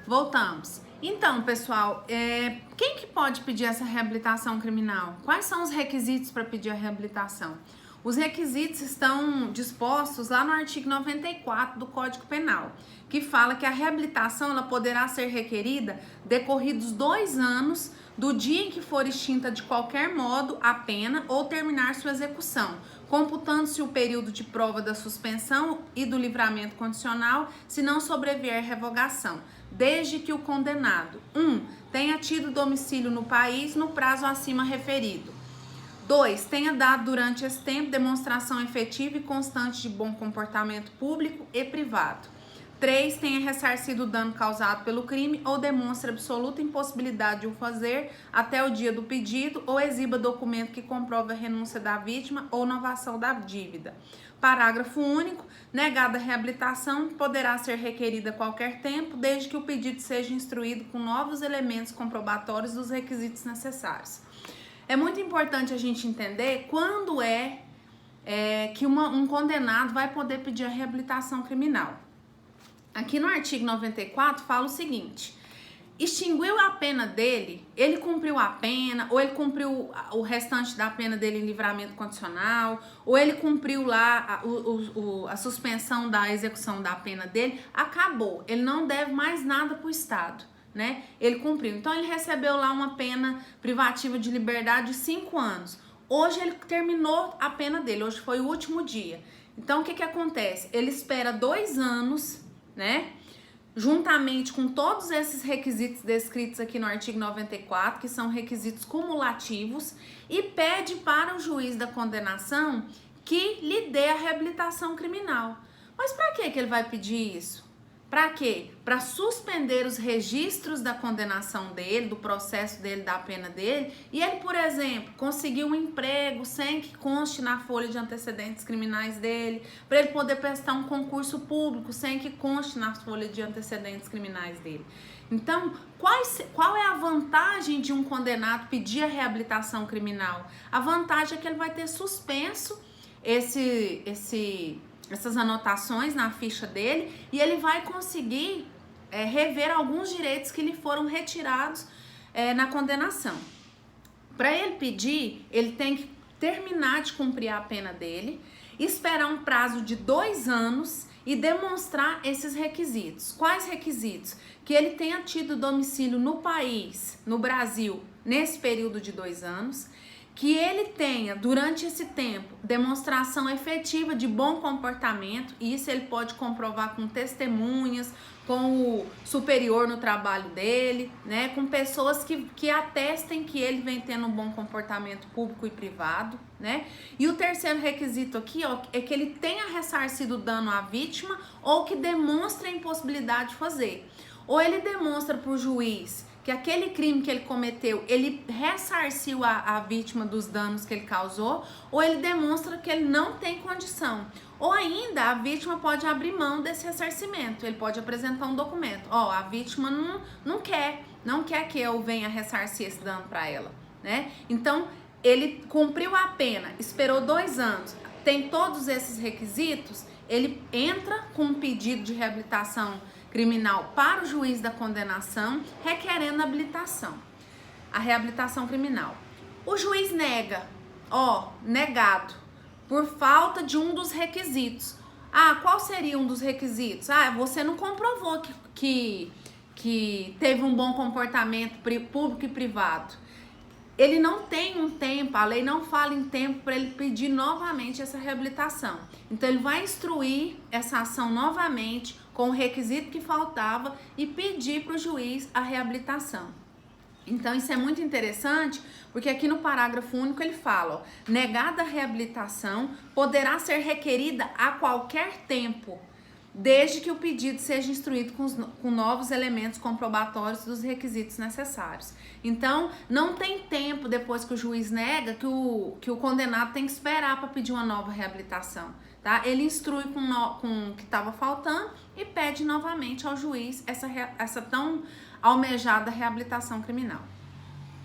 Voltamos. Então, pessoal, quem que pode pedir essa reabilitação criminal? Quais são os requisitos para pedir a reabilitação? Os requisitos estão dispostos lá no artigo 94 do Código Penal, que fala que a reabilitação ela poderá ser requerida decorridos 2 anos do dia em que for extinta de qualquer modo a pena ou terminar sua execução, computando-se o período de prova da suspensão e do livramento condicional, se não sobrevier revogação, desde que o condenado 1. Tenha tido domicílio no país no prazo acima referido. 2. Tenha dado durante esse tempo demonstração efetiva e constante de bom comportamento público e privado. 3. Tenha ressarcido o dano causado pelo crime ou demonstre absoluta impossibilidade de o fazer até o dia do pedido ou exiba documento que comprove a renúncia da vítima ou novação da dívida. Parágrafo único. Negada a reabilitação, poderá ser requerida a qualquer tempo, desde que o pedido seja instruído com novos elementos comprobatórios dos requisitos necessários. É muito importante a gente entender quando que um condenado vai poder pedir a reabilitação criminal. Aqui no artigo 94 fala o seguinte: extinguiu a pena dele, ele cumpriu a pena, ou ele cumpriu o restante da pena dele em livramento condicional, ou ele cumpriu lá a suspensão da execução da pena dele, acabou, ele não deve mais nada para o Estado. Né? Ele cumpriu. Então, ele recebeu lá uma pena privativa de liberdade de 5 anos. Hoje, ele terminou a pena dele. Hoje foi o último dia. Então, o que acontece? Ele espera 2 anos, né? Juntamente com todos esses requisitos descritos aqui no artigo 94, que são requisitos cumulativos, e pede para o juiz da condenação que lhe dê a reabilitação criminal. Mas para que ele vai pedir isso? Para quê? Para suspender os registros da condenação dele, do processo dele, da pena dele, e ele, por exemplo, conseguir um emprego sem que conste na folha de antecedentes criminais dele, para ele poder prestar um concurso público sem que conste na folha de antecedentes criminais dele. Então, qual é a vantagem de um condenado pedir a reabilitação criminal? A vantagem é que ele vai ter suspenso essas anotações na ficha dele e ele vai conseguir rever alguns direitos que lhe foram retirados na condenação. Para ele pedir, ele tem que terminar de cumprir a pena dele, esperar um prazo de 2 anos e demonstrar esses requisitos. Quais requisitos? Que ele tenha tido domicílio no país, no Brasil, nesse período de 2 anos, que ele tenha, durante esse tempo, demonstração efetiva de bom comportamento, e isso ele pode comprovar com testemunhas, com o superior no trabalho dele, né, com pessoas que atestem que ele vem tendo um bom comportamento público e privado, né. E o terceiro requisito aqui, ó, é que ele tenha ressarcido dano à vítima ou que demonstre a impossibilidade de fazer. Ou ele demonstra para o juiz que aquele crime que ele cometeu, ele ressarciu a vítima dos danos que ele causou, ou ele demonstra que ele não tem condição. Ou ainda, a vítima pode abrir mão desse ressarcimento, ele pode apresentar um documento. Ó, a vítima não quer que eu venha ressarcir esse dano para ela, né? Então, ele cumpriu a pena, esperou 2 anos, tem todos esses requisitos, ele entra com um pedido de reabilitação criminal para o juiz da condenação, requerendo habilitação, a reabilitação criminal. O juiz nega, negado, por falta de um dos requisitos. Qual seria um dos requisitos? Você não comprovou que teve um bom comportamento público e privado. Ele não tem um tempo, a lei não fala em tempo para ele pedir novamente essa reabilitação. Então, ele vai instruir essa ação novamente com o requisito que faltava e pedir para o juiz a reabilitação. Então, isso é muito interessante, porque aqui no parágrafo único ele fala, negada a reabilitação, poderá ser requerida a qualquer tempo, desde que o pedido seja instruído com novos elementos comprobatórios dos requisitos necessários. Então, não tem tempo depois que o juiz nega que o condenado tem que esperar para pedir uma nova reabilitação, tá? Ele instrui com o que estava faltando e pede novamente ao juiz essa tão almejada reabilitação criminal.